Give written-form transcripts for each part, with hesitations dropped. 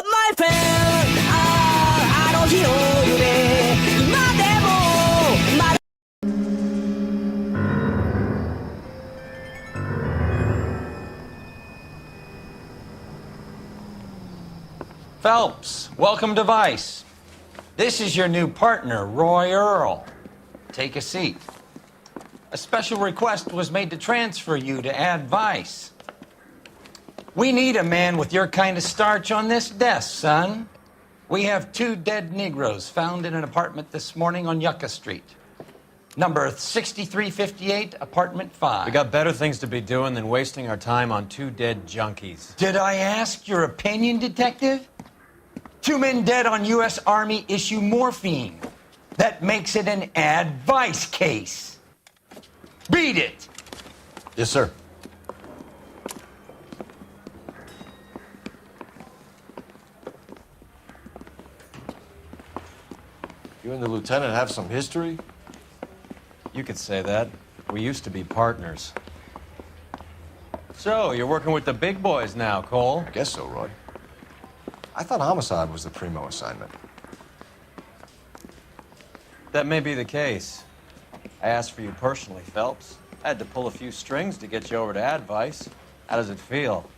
my friend あの日の夢今でもまだ Phelps, welcome to Vice. This is your new partner, Earle. Take a seat. A special request was made to transfer you to add Vice. We need a man with your kind of starch on this desk, son. We have 2 dead Negroes found in an apartment this morning on Yucca Street. Number 6358, apartment 5. We got better things to be doing than wasting our time on 2 dead junkies. Did I ask your opinion, detective? 2 men dead on U.S. Army issue morphine. That makes it an advice case. Beat it! Yes, sir. You and the lieutenant have some history? You could say that. We used to be partners. So, you're working with the big boys now, Cole? I guess so, Roy. I thought Homicide was the primo assignment. That may be the case. I asked for you personally, Phelps. I had to pull a few strings to get you over to Advice. How does it feel?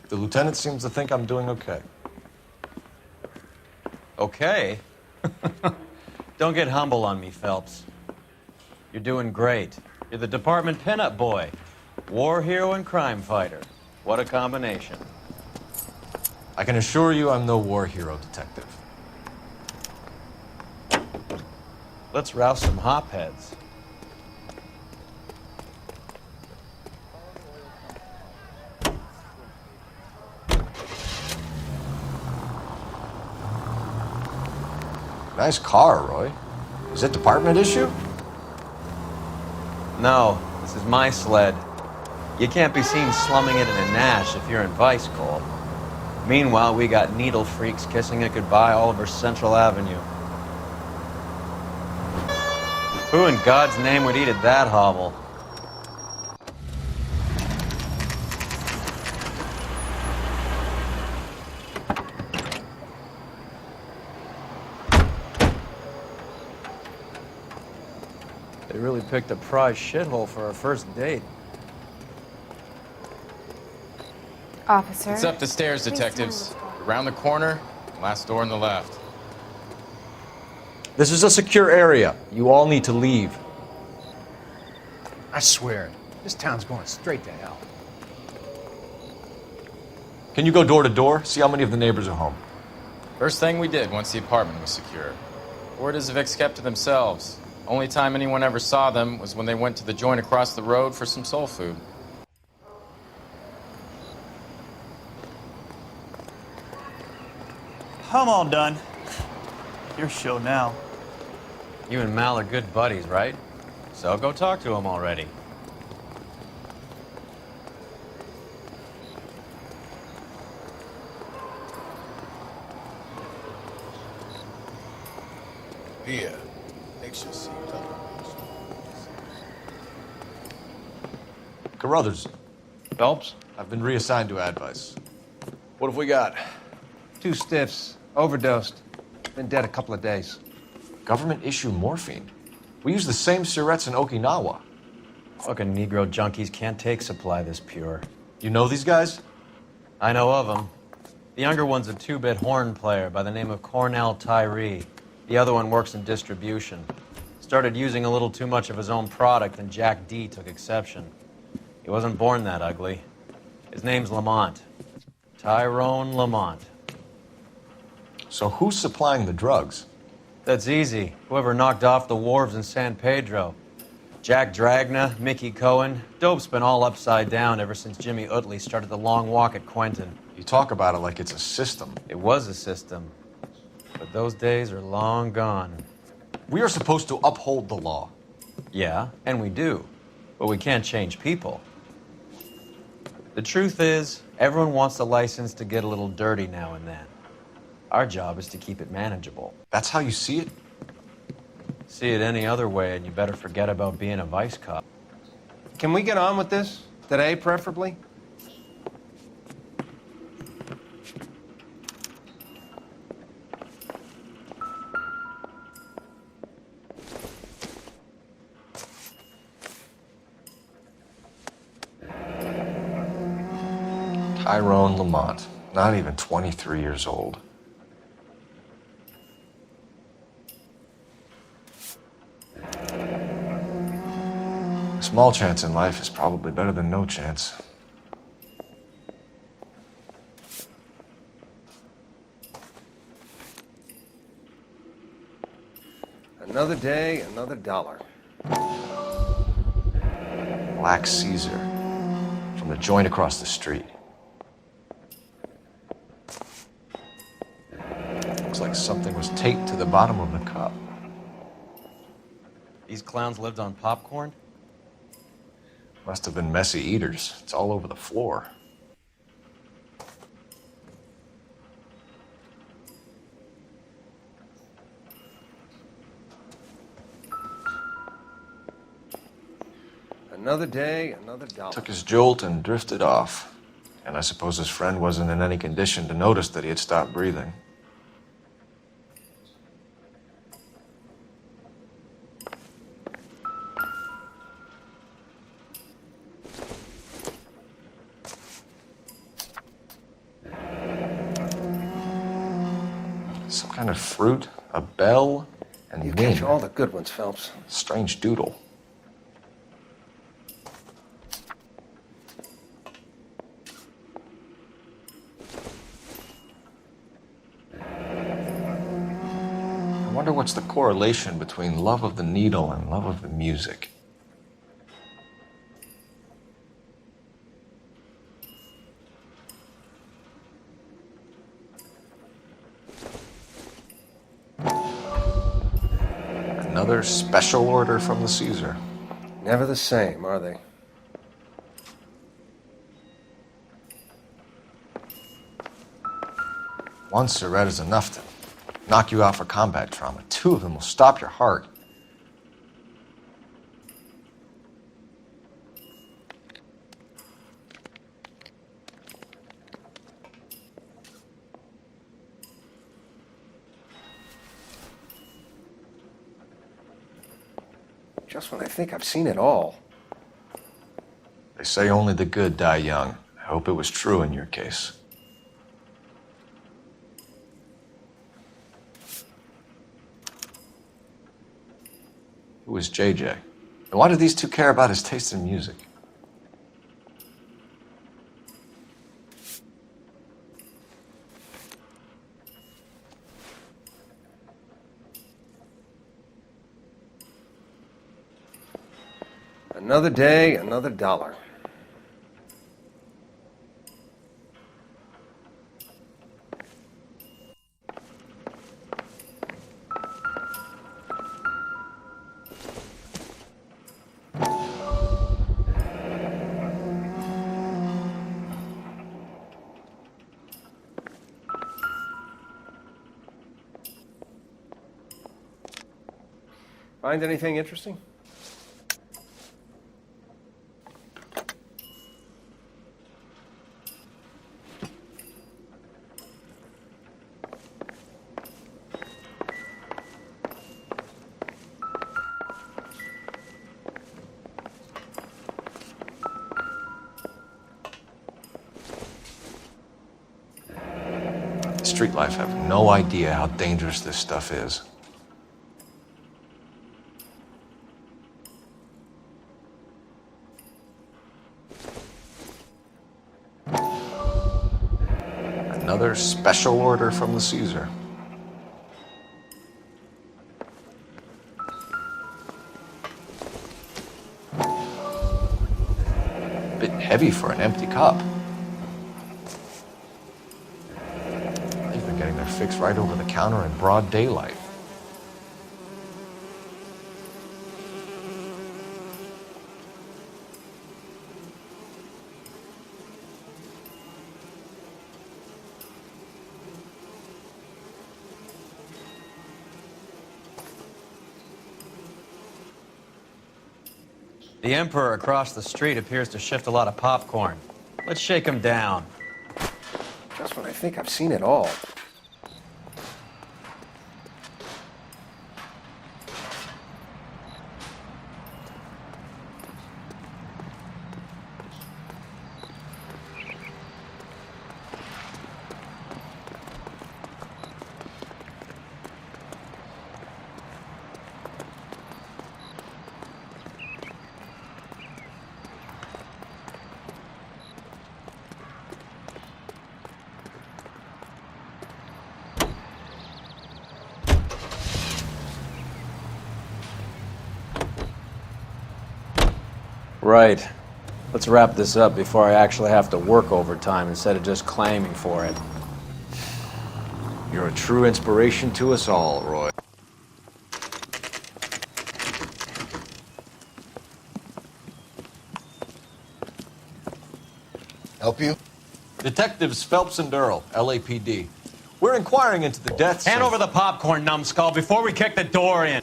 The lieutenant seems to think I'm doing okay. Okay? Don't get humble on me, Phelps. You're doing great. You're the department pinup boy. War hero and crime fighter. What a combination. I can assure you I'm no war hero, detective. Let's rouse some hopheads. Nice car, Roy. Is it department issue? No, this is my sled. You can't be seen slumming it in a Nash if you're in Vice, Cole. Meanwhile, we got needle freaks kissing it goodbye all over Central Avenue. Who in God's name would eat at that hovel? They really picked a prize shithole for our first date. Officer. It's up the stairs, detectives. Around the corner, last door on the left. This is a secure area. You all need to leave. I swear, this town's going straight to hell. Can you go door to door? See how many of the neighbors are home. First thing we did once the apartment was secure. Word is the Vics kept to themselves. Only time anyone ever saw them was when they went to the joint across the road for some soul food. I'm all done. Your show now. You and Mal are good buddies, right? So go talk to him already. Here, makes you see. Carruthers, Phelps? I've been reassigned to Advice. What have we got? 2 stiffs, overdosed, been dead a couple of days. Government issue morphine. We use the same syrettes in Okinawa. Fucking Negro junkies can't take supply this pure. You know these guys? I know of him. The younger one's a 2-bit horn player by the name of Cornell Tyree. The other one works in distribution. Started using a little too much of his own product, and Jack D took exception. He wasn't born that ugly. His name's Lamont. Tyrone Lamont. So who's supplying the drugs? That's easy. Whoever knocked off the wharves in San Pedro. Jack Dragna, Mickey Cohen. Dope's been all upside down ever since Jimmy Utley started the long walk at Quentin. You talk about it like it's a system. It was a system. But those days are long gone. We are supposed to uphold the law. Yeah, and we do. But we can't change people. The truth is, everyone wants a license to get a little dirty now and then. Our job is to keep it manageable. That's how you see it? See it any other way, and you better forget about being a vice cop. Can we get on with this? Today, preferably? Tyrone Lamont, not even 23 years old. A small chance in life is probably better than no chance. Another day, another dollar. Black Caesar, from the joint across the street. Looks like something was taped to the bottom of the cup. These clowns lived on popcorn? Must have been messy eaters. It's all over the floor. Another day, another dollar. Took his jolt and drifted off. And I suppose his friend wasn't in any condition to notice that he had stopped breathing. Some kind of fruit, a bell, and You wing. catch all the good ones, Phelps. Strange doodle. I wonder what's the correlation between love of the needle and love of the music. Another special order from the Caesar. Never the same, are they? One cigarette is enough to knock you out for combat trauma. Two of them will stop your heart. Just when I think I've seen it all. They say only the good die young. I hope it was true in your case. Who is JJ? And why do these two care about his taste in music? Another day, another dollar. Find anything interesting? Street life have no idea how dangerous this stuff is. Another special order from the Caesar. Bit heavy for an empty cup. They've been getting their fix right over the counter in broad daylight. The Emperor across the street appears to shift a lot of popcorn. Let's shake him down. Just when I think I've seen it all. right. Let's wrap this up before I actually have to work overtime instead of just claiming for it. You're a true inspiration to us all, Roy. Help you? Detectives Phelps and Earle, LAPD. We're inquiring into the deaths Hand of... over the popcorn, numbskull, before we kick the door in.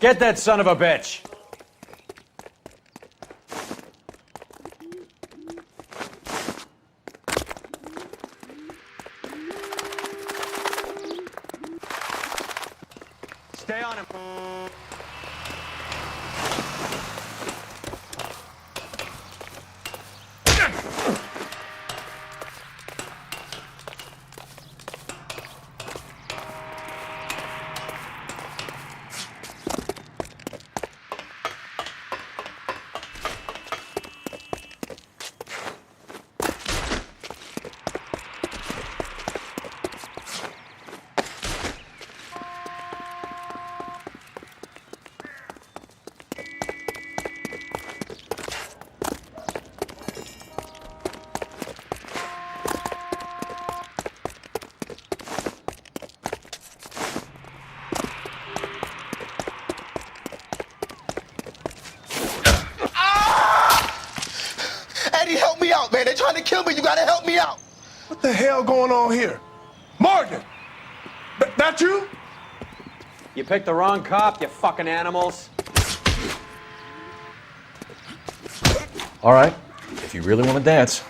Get that son of a bitch! Stay on him. Help me out, man. They're trying to kill me. You gotta help me out. What the hell going on here? Morgan! That you? You picked the wrong cop, you fucking animals. All right, if you really want to dance.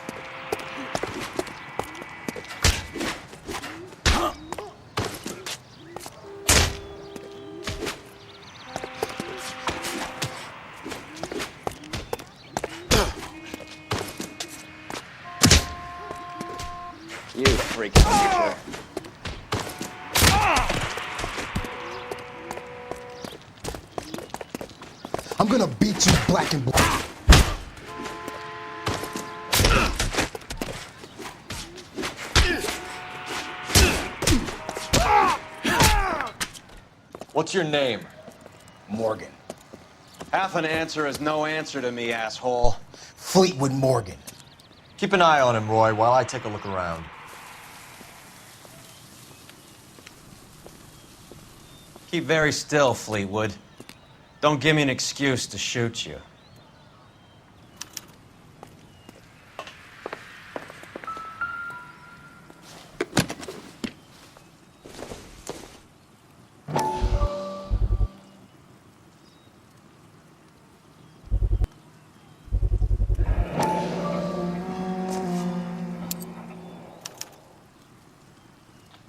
You freaking creature. I'm gonna beat you black and blue. What's your name? Morgan. Half an answer is no answer to me, asshole. Fleetwood Morgan. Keep an eye on him, Roy, while I take a look around. Keep very still, Fleetwood. Don't give me an excuse to shoot you.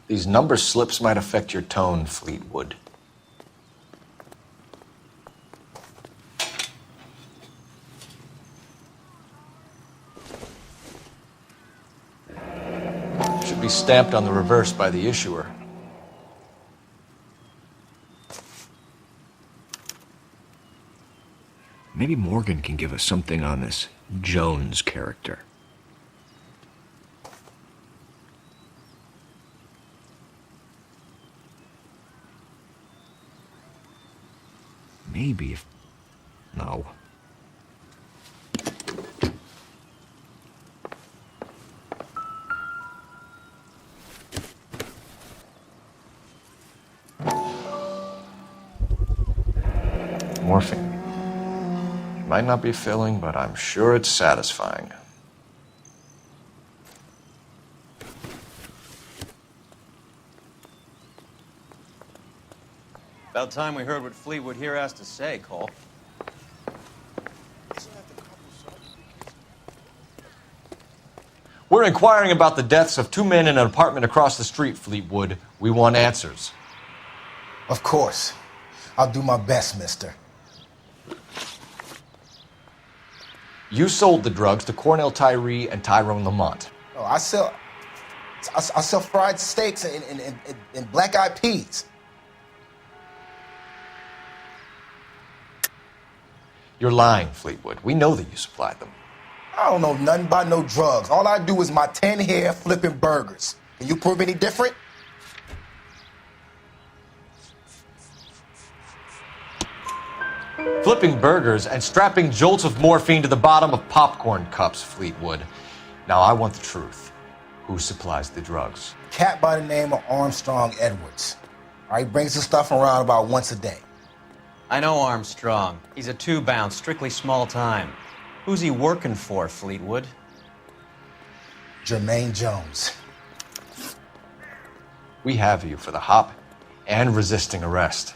These number slips might affect your tone, Fleetwood. Should be stamped on the reverse by the issuer. Maybe Morgan can give us something on this Jones character. Maybe if... No. Morphine. It might not be filling, but I'm sure it's satisfying. About time we heard what Fleetwood here has to say, Cole. We're inquiring about the deaths of two men in an apartment across the street, Fleetwood. We want answers. Of course. I'll do my best, mister. You sold the drugs to Cornell Tyree and Tyrone Lamont. Oh, I sell fried steaks and black-eyed peas. You're lying, Fleetwood. We know that you supplied them. I don't know nothing about no drugs. All I do is my 10 hair flipping burgers. Can you prove any different? Flipping burgers and strapping jolts of morphine to the bottom of popcorn cups, Fleetwood. Now I want the truth. Who supplies the drugs? Cat by the name of Armstrong Edwards. All right, brings the stuff around about once a day. I know Armstrong. He's a two-bound, strictly small time. Who's he working for, Fleetwood? Jermaine Jones. We have you for the hop and resisting arrest.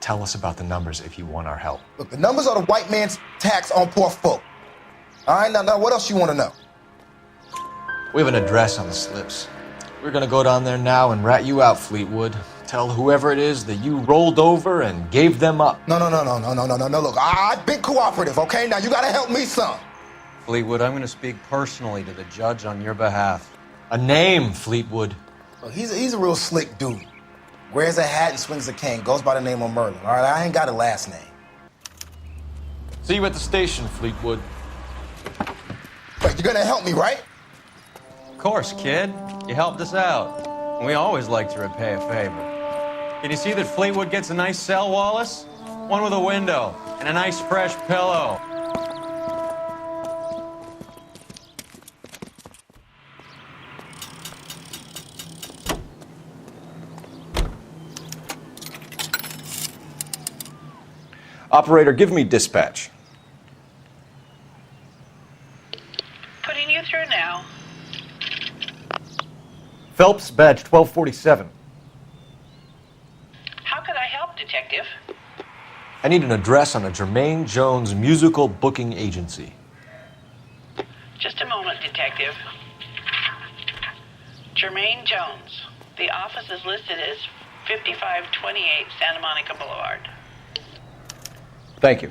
Tell us about the numbers if you want our help. Look, the numbers are the white man's tax on poor folk. All right, now what else you want to know? We have an address on the slips. We're gonna go down there now and rat you out, Fleetwood. Tell whoever it is that you rolled over and gave them up. No. Look, I've been cooperative, okay? Now you gotta help me some. Fleetwood, I'm gonna speak personally to the judge on your behalf. A name, Fleetwood. Look, he's a real slick dude. Wears a hat and swings a cane. Goes by the name of Merlin. All right, I ain't got a last name. See you at the station, Fleetwood. Wait, you're gonna help me, right? Of course, kid. You helped us out. We always like to repay a favor. Can you see that Fleetwood gets a nice cell, Wallace? One with a window and a nice fresh pillow. Operator, give me dispatch. Putting you through now. Phelps, badge 1247. How could I help, Detective? I need an address on a Jermaine Jones musical booking agency. Just a moment, Detective. Jermaine Jones. The office is listed as 5528 Santa Monica Boulevard. Thank you.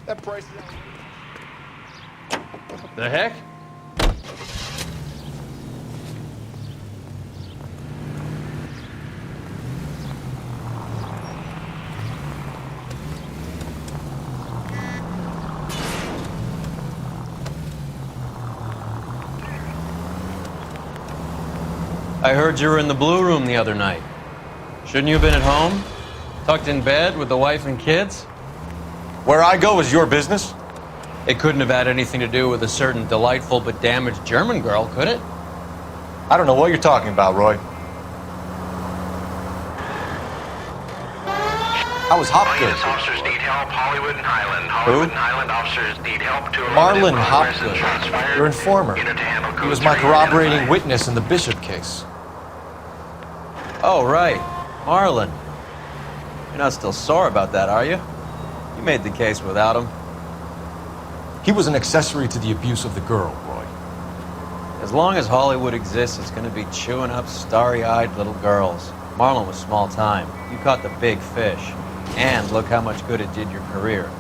That price is The heck? I heard you were in the Blue Room the other night. Shouldn't you have been at home? Tucked in bed with the wife and kids? Where I go is your business? It couldn't have had anything to do with a certain delightful but damaged German girl, could it? I don't know what you're talking about, Roy. How was Hopgood? Officers need help. Hollywood and Highland. Who? Hollywood and Highland officers need help to Marlon Hopgood, your informer. He was my corroborating witness in the Bishop case. Oh, right. Marlon. You're not still sore about that, are you? You made the case without him. He was an accessory to the abuse of the girl, Roy. As long as Hollywood exists, it's going to be chewing up starry-eyed little girls. Marlon was small time. You caught the big fish. And look how much good it did your career.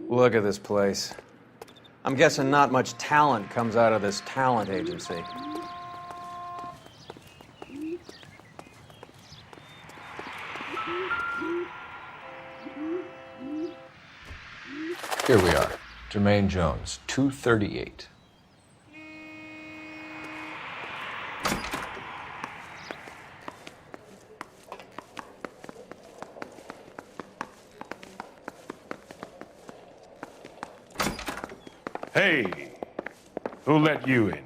Look at this place. I'm guessing not much talent comes out of this talent agency. Here we are. Jermaine Jones, 238. Hey, who let you in?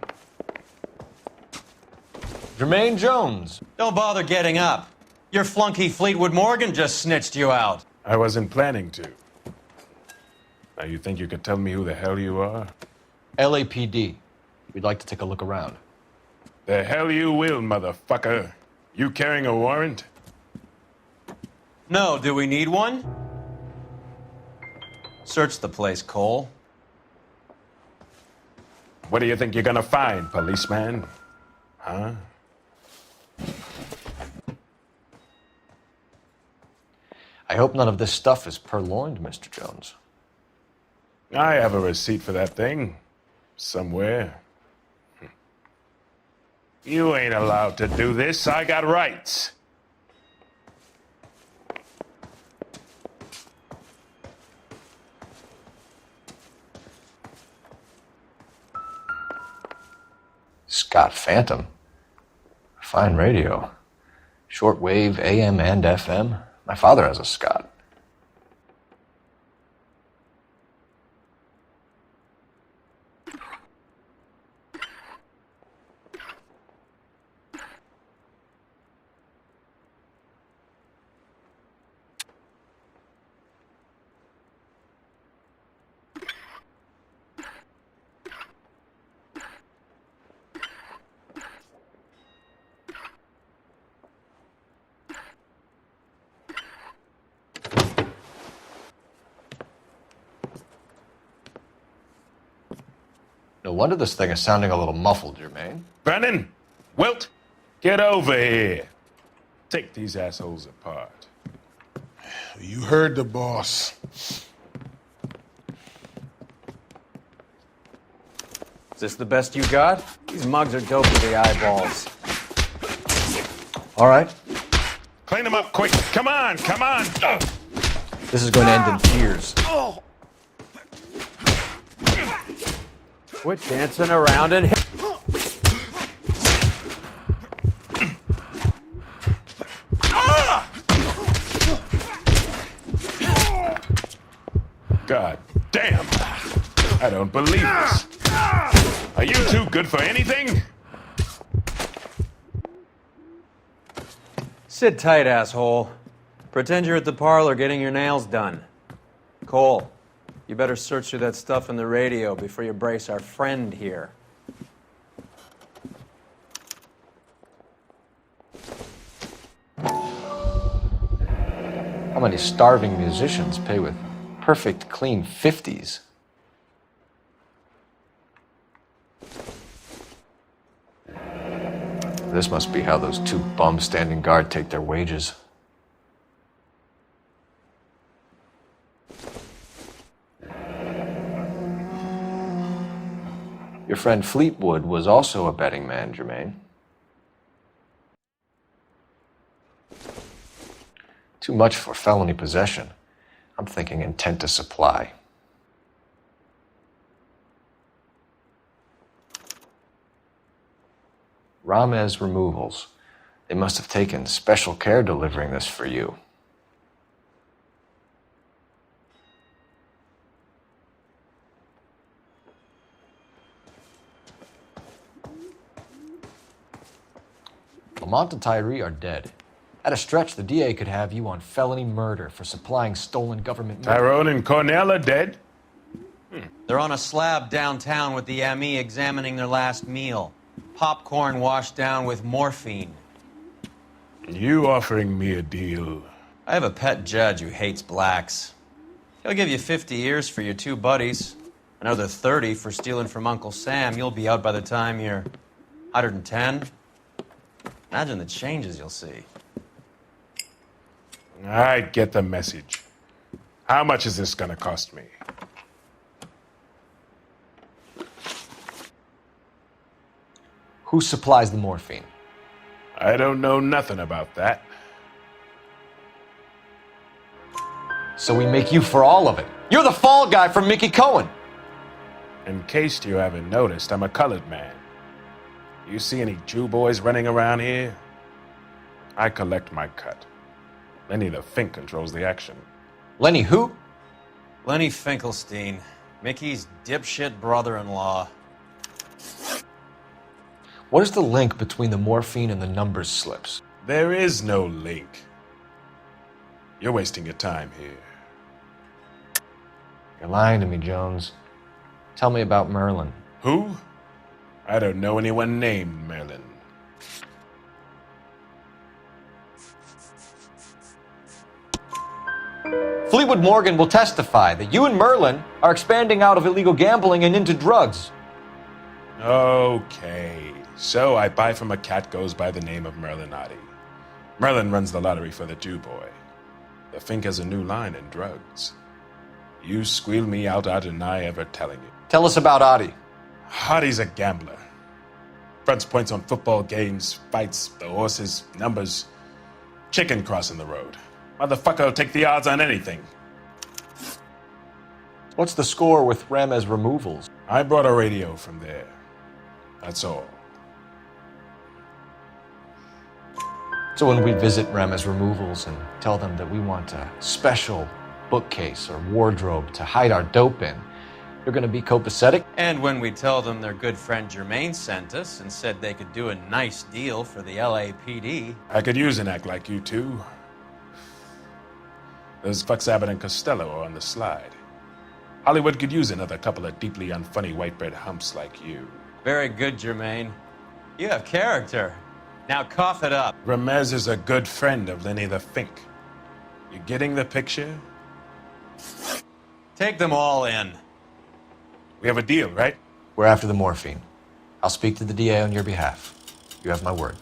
Jermaine Jones. Don't bother getting up. Your flunky Fleetwood Morgan just snitched you out. I wasn't planning to. Now you think you could tell me who the hell you are? LAPD. We'd like to take a look around. The hell you will, motherfucker. You carrying a warrant? No, do we need one? Search the place, Cole. What do you think you're gonna find, policeman? Huh? I hope none of this stuff is purloined, Mr. Jones. I have a receipt for that thing. Somewhere. You ain't allowed to do this. I got rights. Scott Phantom. Fine radio. Shortwave, AM and FM. My father has a Scott. No wonder this thing is sounding a little muffled, Jermaine. Brennan, Wilt, get over here. Take these assholes apart. You heard the boss. Is this the best you got? These mugs are dope to the eyeballs. All right. Clean them up quick. Come on, come on. This is going to end in tears. Quit dancing around and hit. God damn. I don't believe this. Are you too good for anything? Sit tight, asshole. Pretend you're at the parlor getting your nails done. Cole, you better search through that stuff in the radio before you brace our friend here. How many starving musicians pay with perfect, clean 50s? This must be how those two bums standing guard take their wages. Your friend Fleetwood was also a betting man, Jermaine. Too much for felony possession. I'm thinking intent to supply. Ramez removals. They must have taken special care delivering this for you. Lamont and Tyree are dead. At a stretch, the DA could have you on felony murder for supplying stolen government money. Tyrone and Cornell are dead? They're on a slab downtown with the ME examining their last meal. Popcorn washed down with morphine. You offering me a deal? I have a pet judge who hates blacks. He'll give you 50 years for your two buddies. Another 30 for stealing from Uncle Sam. You'll be out by the time you're 110. Imagine the changes you'll see. I get the message. How much is this gonna cost me? Who supplies the morphine? I don't know nothing about that. So we make you for all of it. You're the fall guy from Mickey Cohen. In case you haven't noticed, I'm a colored man. You see any Jew boys running around here? I collect my cut. Lenny the Fink controls the action. Lenny who? Lenny Finkelstein, Mickey's dipshit brother-in-law. What is the link between the morphine and the numbers slips? There is no link. You're wasting your time here. You're lying to me, Jones. Tell me about Merlin. Who? I don't know anyone named Merlin. Fleetwood Morgan will testify that you and Merlin are expanding out of illegal gambling and into drugs. Okay, so I buy from a cat goes by the name of Merlinati. Merlin runs the lottery for the Jew boy. The Fink has a new line in drugs. You squeal me out, I deny ever telling you. Tell us about Adi. Adi's a gambler. Confronts points on football games, fights, the horses, numbers. Chicken crossing the road. Motherfucker will take the odds on anything. What's the score with Ramez removals? I brought a radio from there. That's all. So when we visit Ramez removals and tell them that we want a special bookcase or wardrobe to hide our dope in, they're going to be copacetic? And when we tell them their good friend Jermaine sent us and said they could do a nice deal for the LAPD. I could use an act like you two. Those fucks Abbott and Costello are on the slide. Hollywood could use another couple of deeply unfunny white bread humps like you. Very good, Jermaine. You have character. Now cough it up. Ramez is a good friend of Lenny the Fink. You getting the picture? Take them all in. We have a deal, right? We're after the morphine. I'll speak to the DA on your behalf. You have my word.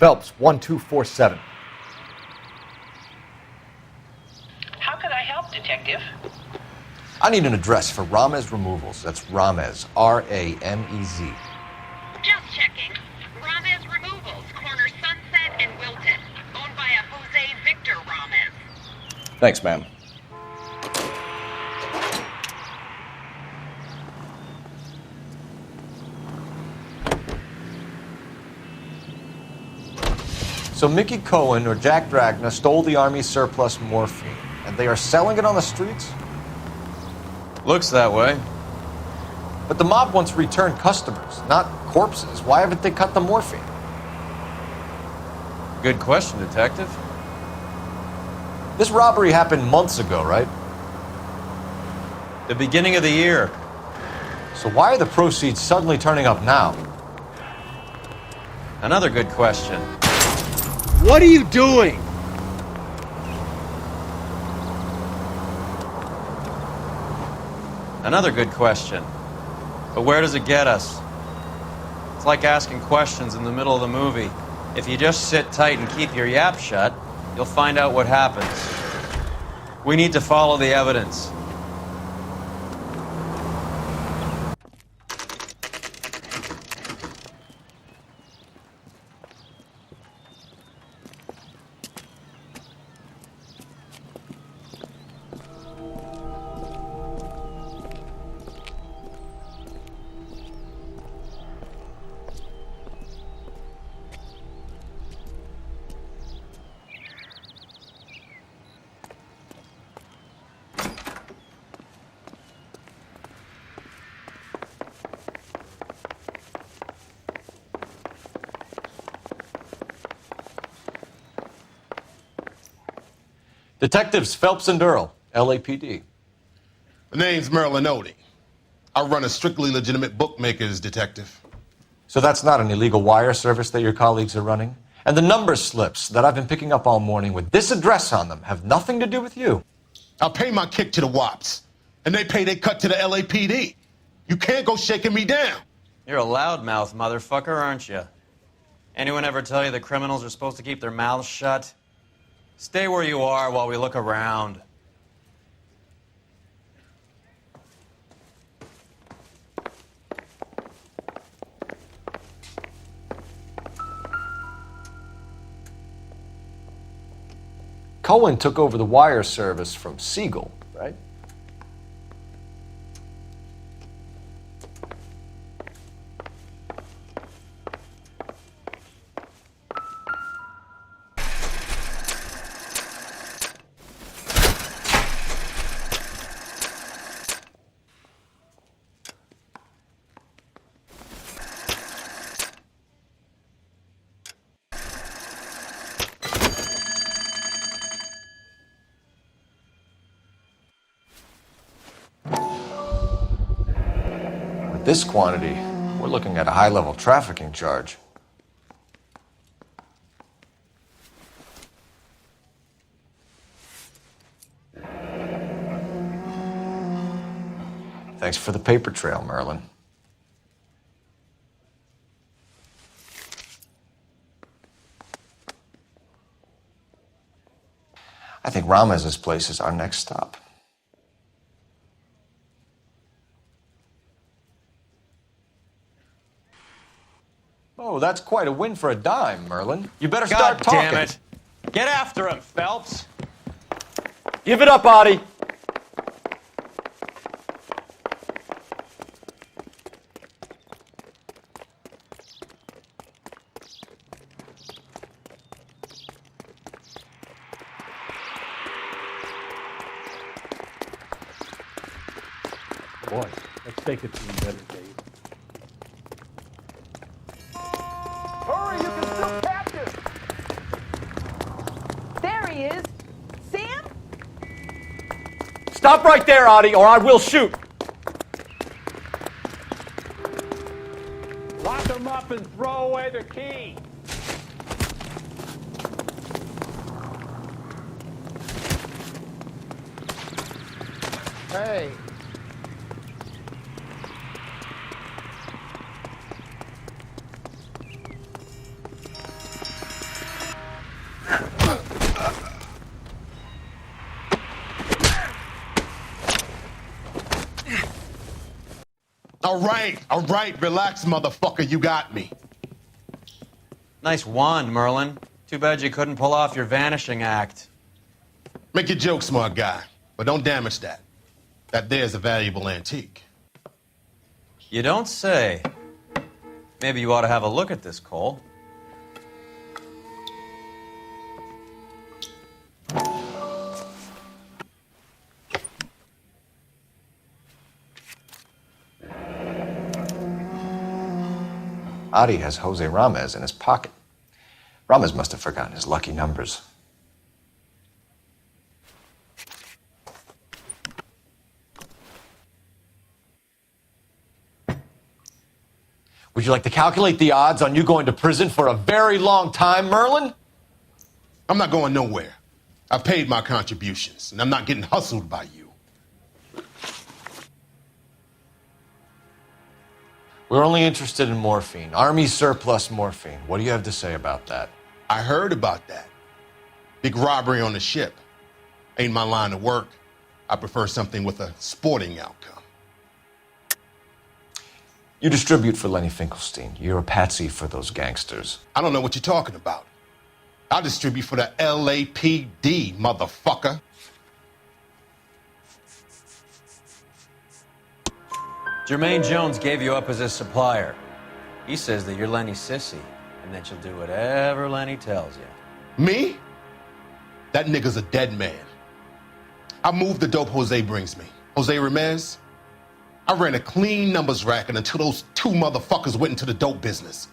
Phelps, 1247. How could I help, Detective? I need an address for Ramez Removals. That's Ramez, R-A-M-E-Z. Just checking. Ramez Removals, corner Sunset and Wilton. Owned by a Jose Victor Ramez. Thanks, ma'am. So Mickey Cohen or Jack Dragna stole the Army's surplus morphine, and they are selling it on the streets? Looks that way. But the mob wants returned customers, not corpses. Why haven't they cut the morphine? Good question, Detective. This robbery happened months ago, right? The beginning of the year. So why are the proceeds suddenly turning up now? Another good question. What are you doing? Another good question. But where does it get us? It's like asking questions in the middle of the movie. If you just sit tight and keep your yap shut, you'll find out what happens. We need to follow the evidence. Detectives Phelps and Earle, LAPD. The name's Merlin Odie. I run a strictly legitimate bookmaker's detective. So that's not an illegal wire service that your colleagues are running? And the number slips that I've been picking up all morning with this address on them have nothing to do with you? I pay my kick to the WAPs, and they pay their cut to the LAPD. You can't go shaking me down. You're a loudmouth motherfucker, aren't you? Anyone ever tell you that criminals are supposed to keep their mouths shut? Stay where you are while we look around. Cohen took over the wire service from Siegel, right? This quantity, we're looking at a high-level trafficking charge. Thanks for the paper trail, Merlin. I think Ramez's place is our next stop. Oh, that's quite a win for a dime, Merlin. You better start God talking. damn it. Get after him, Phelps. Give it up, Audie. Boy, let's take it to the better days. Hurry, you can still catch him! There he is! Sam? Stop right there, Audie, or I will shoot. Lock him up and throw away the key. Hey. All right, relax, motherfucker, you got me. Nice wand, Merlin. Too bad you couldn't pull off your vanishing act. Make your joke, smart guy, but don't damage that. That there's a valuable antique. You don't say. Maybe you ought to have a look at this, Cole. Audie has Jose Ramez in his pocket. Ramez must have forgotten his lucky numbers. Would you like to calculate the odds on you going to prison for a very long time, Merlin? I'm not going nowhere. I paid my contributions, and I'm not getting hustled by you. We're only interested in morphine. Army surplus morphine. What do you have to say about that? I heard about that. Big robbery on the ship. Ain't my line of work. I prefer something with a sporting outcome. You distribute for Lenny Finkelstein. You're a patsy for those gangsters. I don't know what you're talking about. I distribute for the LAPD, motherfucker. Jermaine Jones gave you up as his supplier. He says that you're Lenny's sissy, and that you'll do whatever Lenny tells you. Me? That nigga's a dead man. I moved the dope Jose brings me. Jose Ramez? I ran a clean numbers racket until those two motherfuckers went into the dope business.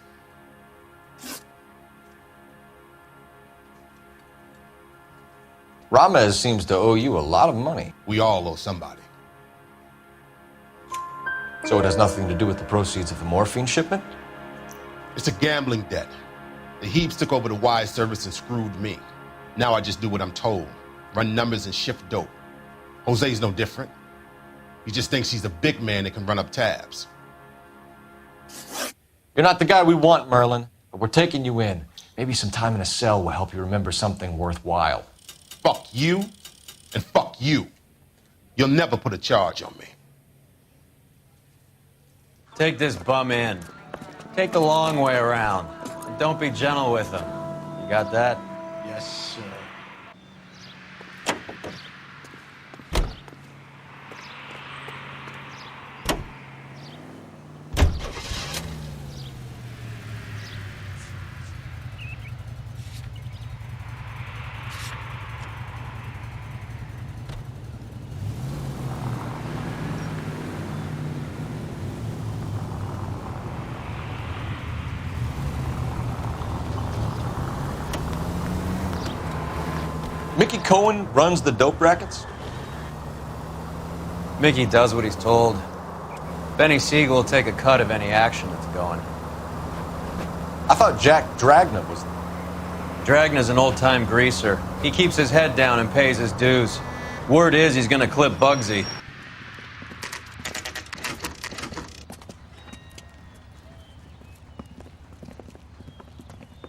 Ramez seems to owe you a lot of money. We all owe somebody. So it has nothing to do with the proceeds of the morphine shipment? It's a gambling debt. The Heaps took over the wire service and screwed me. Now I just do what I'm told. Run numbers and shift dope. Jose's no different. He just thinks he's a big man that can run up tabs. You're not the guy we want, Merlin, but we're taking you in. Maybe some time in a cell will help you remember something worthwhile. Fuck you, and fuck you. You'll never put a charge on me. Take this bum in. Take the long way around. And don't be gentle with him. You got that? Yes, sir. Mickey Cohen runs the dope rackets? Mickey does what he's told. Benny Siegel will take a cut of any action that's going. I thought Jack Dragna was... Dragna's an old-time greaser. He keeps his head down and pays his dues. Word is he's gonna clip Bugsy.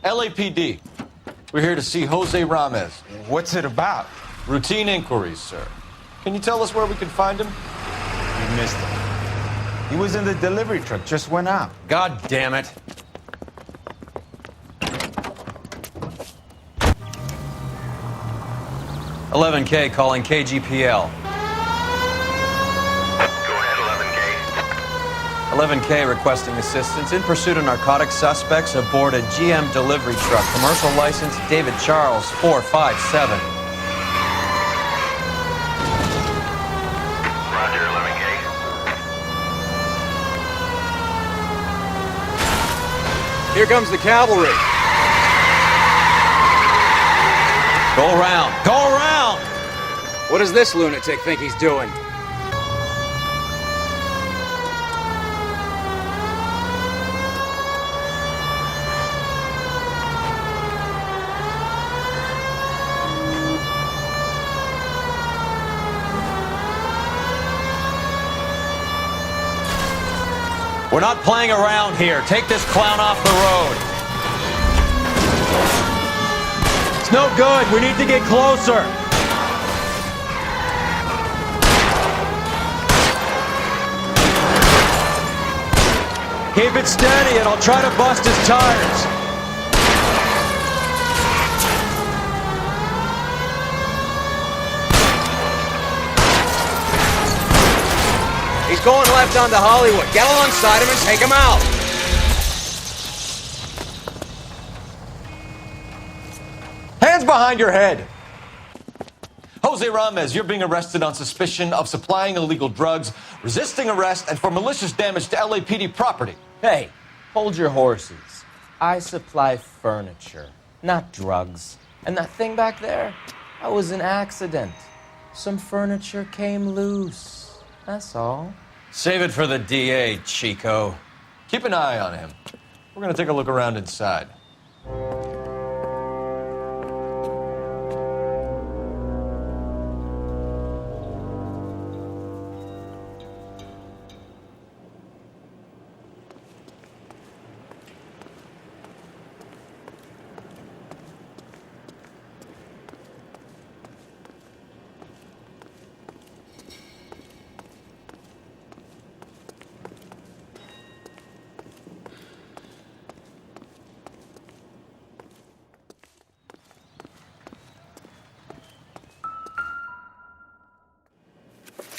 LAPD. We're here to see Jose Ramez. What's it about? Routine inquiries, sir. Can you tell us where we can find him? You missed him. He was in the delivery truck, just went out. God damn it. $11K calling KGPL. Go ahead, 11K. 11K requesting assistance in pursuit of narcotic suspects aboard a GM delivery truck. Commercial license David Charles 457. Roger, 11K. Here comes the cavalry. Go around. Go around! What does this lunatic think he's doing? We're not playing around here. Take this clown off the road. It's no good. We need to get closer. Keep it steady and I'll try to bust his tires. He's going left onto Hollywood. Get alongside him and take him out. Hands behind your head! Jose Ramez, you're being arrested on suspicion of supplying illegal drugs, resisting arrest, and for malicious damage to LAPD property. Hey, hold your horses. I supply furniture, not drugs. And that thing back there, that was an accident. Some furniture came loose. That's all. Save it for the DA, Chico. Keep an eye on him. We're gonna take a look around inside.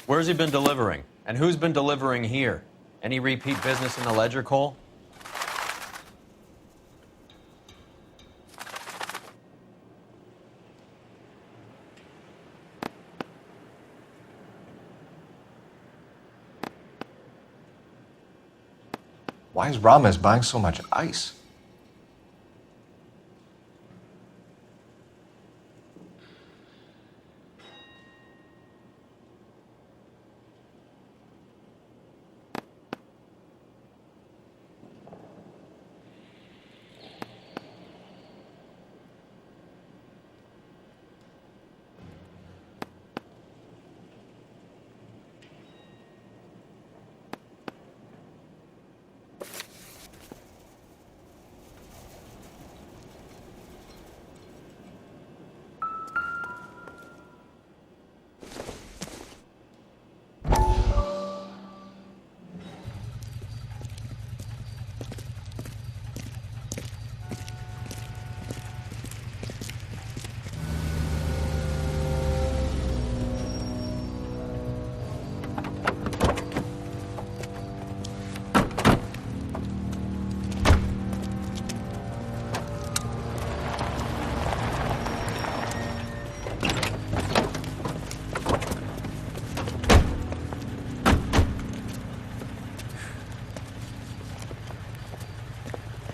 Where's he been delivering? And who's been delivering here? Any repeat business in the ledger, Cole? Why is Ramez buying so much ice?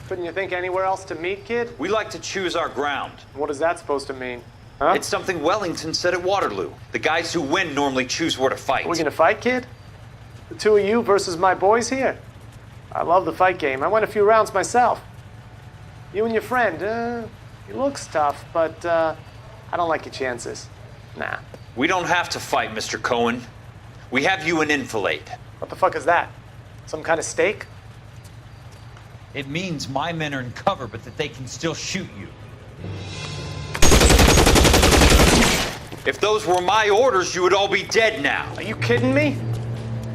Couldn't you think anywhere else to meet, kid? We like to choose our ground. What is that supposed to mean? Huh? It's something Wellington said at Waterloo. The guys who win normally choose where to fight. Are we gonna fight, kid? The two of you versus my boys here? I love the fight game. I went a few rounds myself. You and your friend, he looks tough, but I don't like your chances. Nah. We don't have to fight, Mr. Cohen. We have you an enfilade. What the fuck is that? Some kind of steak? It means my men are in cover, but that they can still shoot you. If those were my orders, you would all be dead now. Are you kidding me?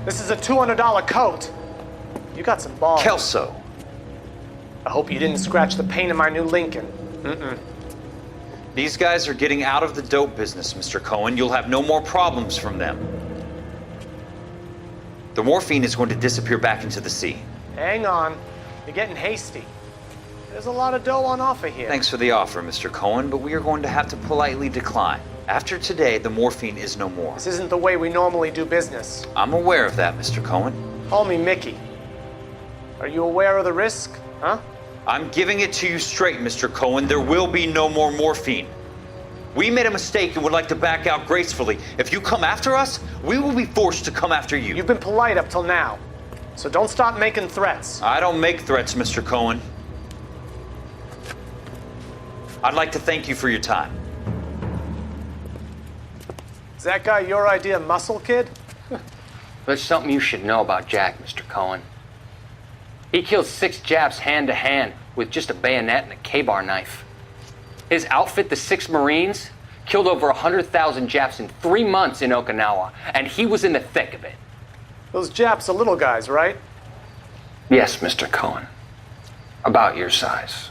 This is a $200 coat. You got some balls. Kelso. I hope you didn't scratch the paint in my new Lincoln. Mm-mm. These guys are getting out of the dope business, Mr. Cohen. You'll have no more problems from them. The morphine is going to disappear back into the sea. Hang on. You're getting hasty. There's a lot of dough on offer here. Thanks for the offer, Mr. Cohen, but we are going to have to politely decline. After today, the morphine is no more. This isn't the way we normally do business. I'm aware of that, Mr. Cohen. Call me Mickey. Are you aware of the risk, huh? I'm giving it to you straight, Mr. Cohen. There will be no more morphine. We made a mistake and would like to back out gracefully. If you come after us, we will be forced to come after you. You've been polite up till now, so don't start making threats. I don't make threats, Mr. Cohen. I'd like to thank you for your time. Is that guy your idea of muscle, kid? There's something you should know about Jack, Mr. Cohen. He killed 6 Japs hand to hand with just a bayonet and a K-bar knife. His outfit, the 6 Marines, killed over 100,000 Japs in 3 months in Okinawa, and he was in the thick of it. Those Japs are little guys, right? Yes, Mr. Cohen. About your size.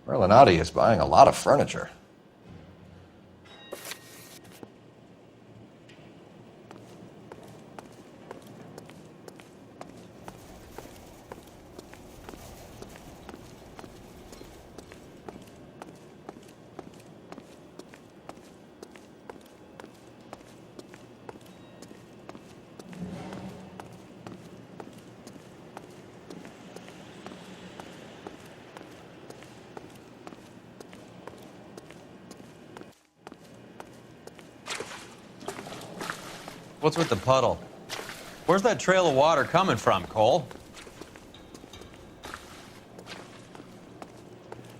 Merlinati is buying a lot of furniture. What's with the puddle? Where's that trail of water coming from, Cole?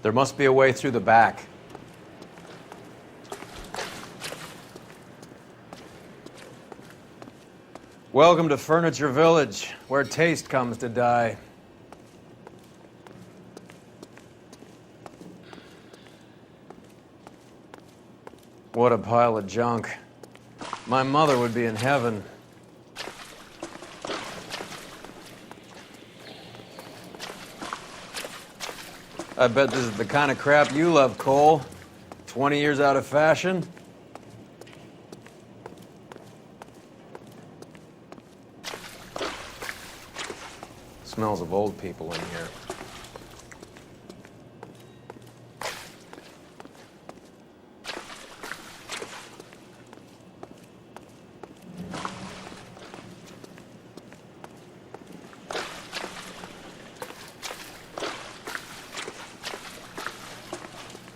There must be a way through the back. Welcome to Furniture Village, where taste comes to die. What a pile of junk. My mother would be in heaven. I bet this is the kind of crap you love, Cole. 20 years out of fashion. Smells of old people in here.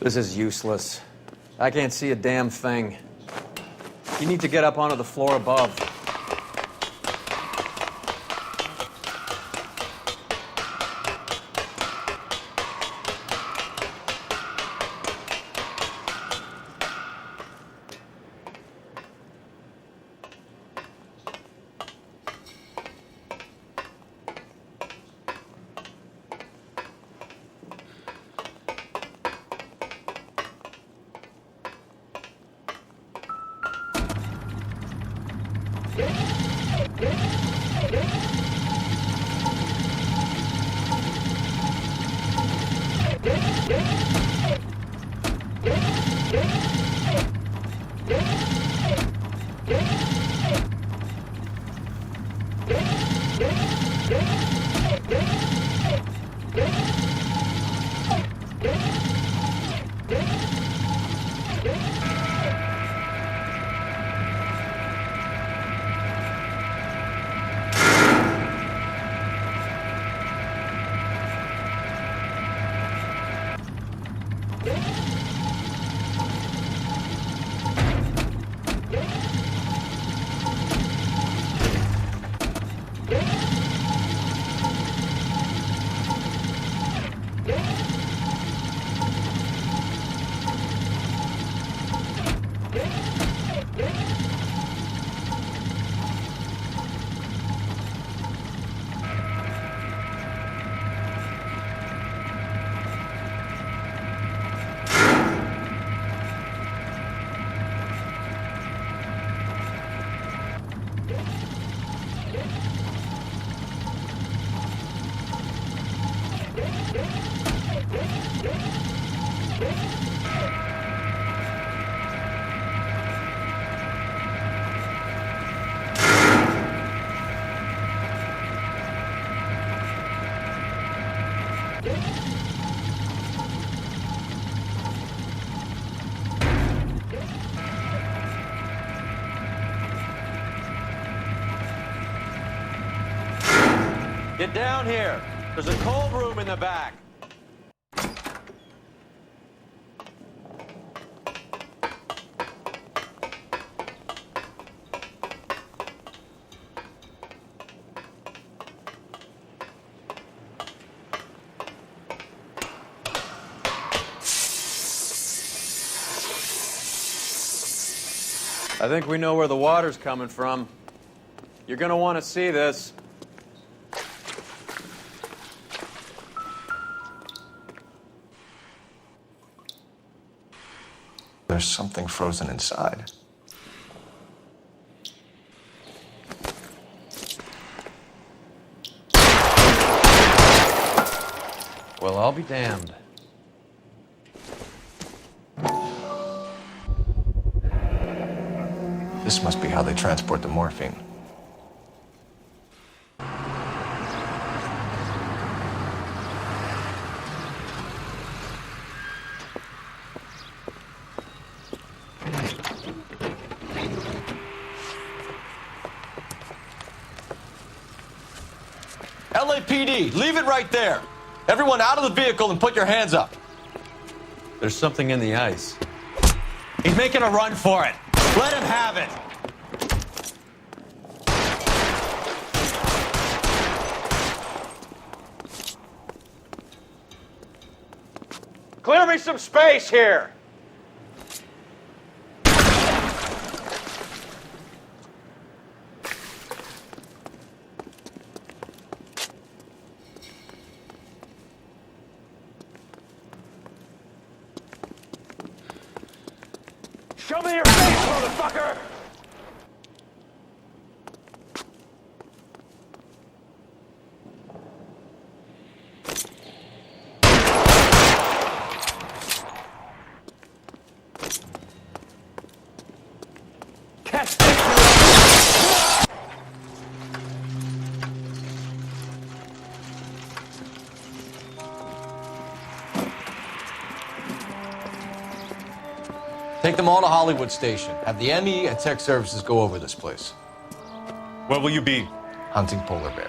This is useless. I can't see a damn thing. You need to get up onto the floor above. Get down here. There's a cold room in the back. I think we know where the water's coming from. You're gonna want to see this. There's something frozen inside. Well, I'll be damned. This must be how they transport the morphine. LAPD, leave it right there. Everyone out of the vehicle and put your hands up. There's something in the ice. He's making a run for it. Let him have it. Clear me some space here! Show me your face, motherfucker! Take them all to Hollywood Station. Have the ME and Tech Services go over this place. Where will you be? Hunting polar bear.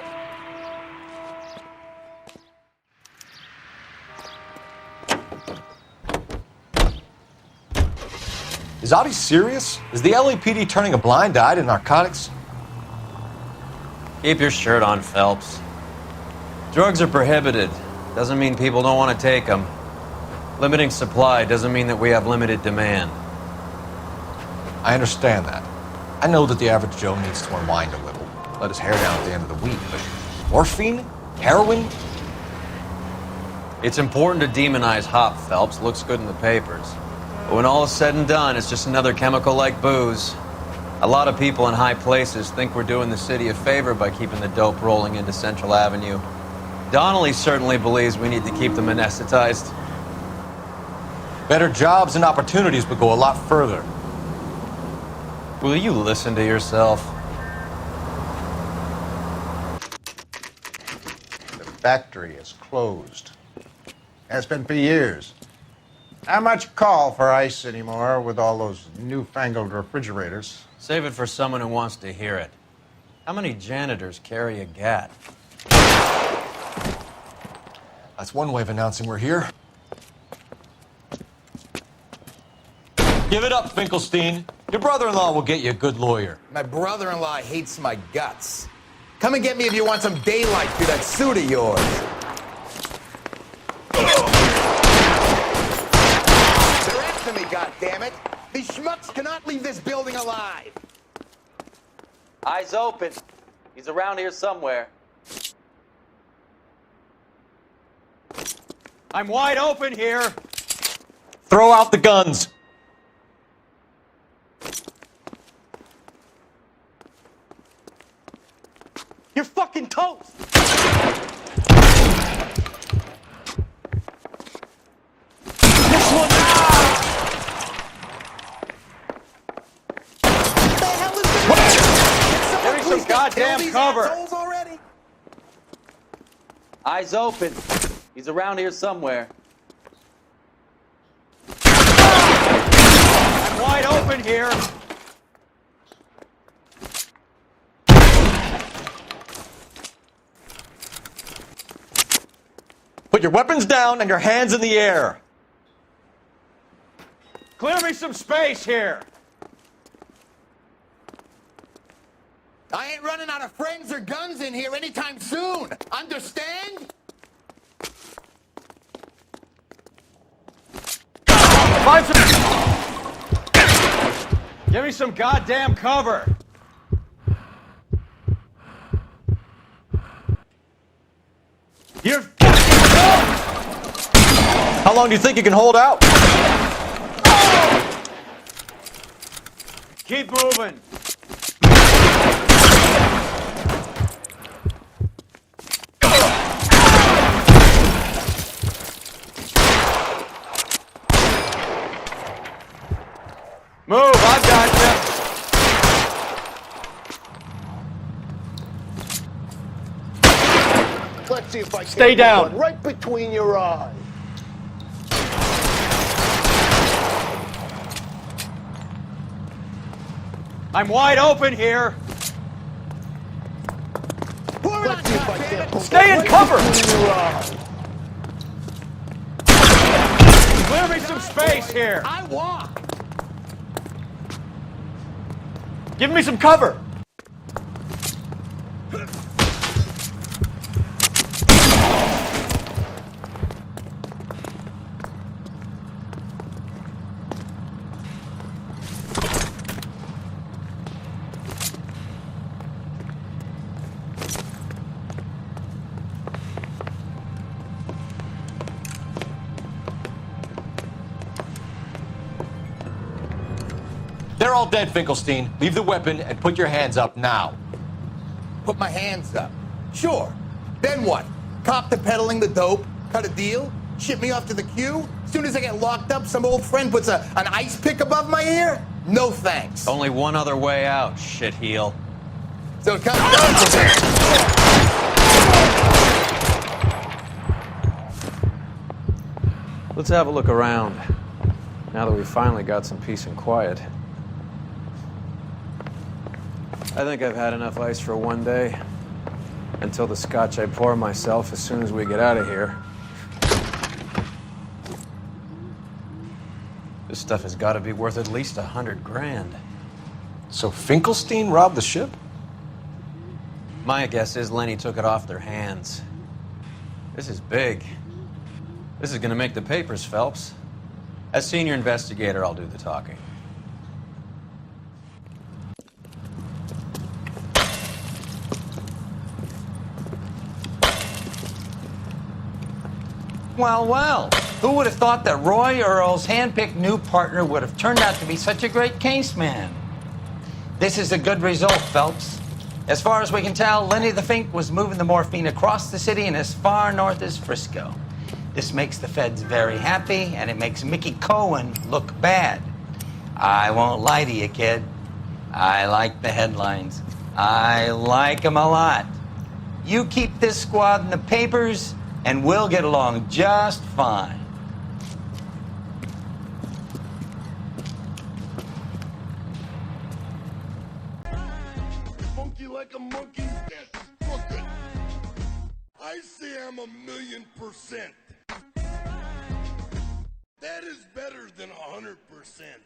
Is Audie serious? Is the LAPD turning a blind eye to narcotics? Keep your shirt on, Phelps. Drugs are prohibited. Doesn't mean people don't want to take them. Limiting supply doesn't mean that we have limited demand. I understand that. I know that the average Joe needs to unwind a little, let his hair down at the end of the week, but morphine? Heroin? It's important to demonize hop, Phelps. Looks good in the papers. But when all is said and done, it's just another chemical like booze. A lot of people in high places think we're doing the city a favor by keeping the dope rolling into Central Avenue. Donnelly certainly believes we need to keep them anesthetized. Better jobs and opportunities would go a lot further. Will you listen to yourself? The factory is closed. Has been for years. Not much call for ice anymore with all those newfangled refrigerators. Save it for someone who wants to hear it. How many janitors carry a gat? That's one way of announcing we're here. Give it up, Finkelstein. Your brother-in-law will get you a good lawyer. My brother-in-law hates my guts. Come and get me if you want some daylight through that suit of yours. They're after me, goddammit. These schmucks cannot leave this building alive. Eyes open. He's around here somewhere. I'm wide open here. Throw out the guns. You're fucking toast! goddamn cover! Already? Eyes open. He's around here somewhere. I'm wide open here! Put your weapons down and your hands in the air. Clear me some space here! I ain't running out of friends or guns in here anytime soon. Understand? Find some... Give me some goddamn cover! You're How long do you think you can hold out? Keep moving! Move, I've got you. Let's see if I can Stay down. one right between your eyes. I'm wide open here. Let's see if I can Stay in right cover. between your eyes. Clear me some space here. I walk. Give me some cover. They're all dead, Finkelstein. Leave the weapon and put your hands up now. Put my hands up. Sure. Then what? Cop to peddling the dope? Cut a deal? Ship me off to the queue? Soon as I get locked up, some old friend puts an ice pick above my ear? No thanks. Oh. Only one other way out, shitheel. So it comes down to that. Let's have a look around, now that we've finally got some peace and quiet. I think I've had enough ice for one day, until the scotch I pour myself as soon as we get out of here. This stuff has got to be worth at least $100 grand. So Finkelstein robbed the ship? My guess is Lenny took it off their hands. This is big. This is going to make the papers, Phelps. As senior investigator, I'll do the talking. Well, well, who would have thought that Roy Earle's hand-picked new partner would have turned out to be such a great case man? This is a good result, Phelps. As far as we can tell, Lenny the Fink was moving the morphine across the city and as far north as Frisco. This makes the feds very happy, and it makes Mickey Cohen look bad. I won't lie to you, kid. I like the headlines. I like them a lot. You keep this squad in the papers, and we'll get along just fine. Funky like a monkey, that's crooked. I say I'm 1,000,000%. That is better than 100%.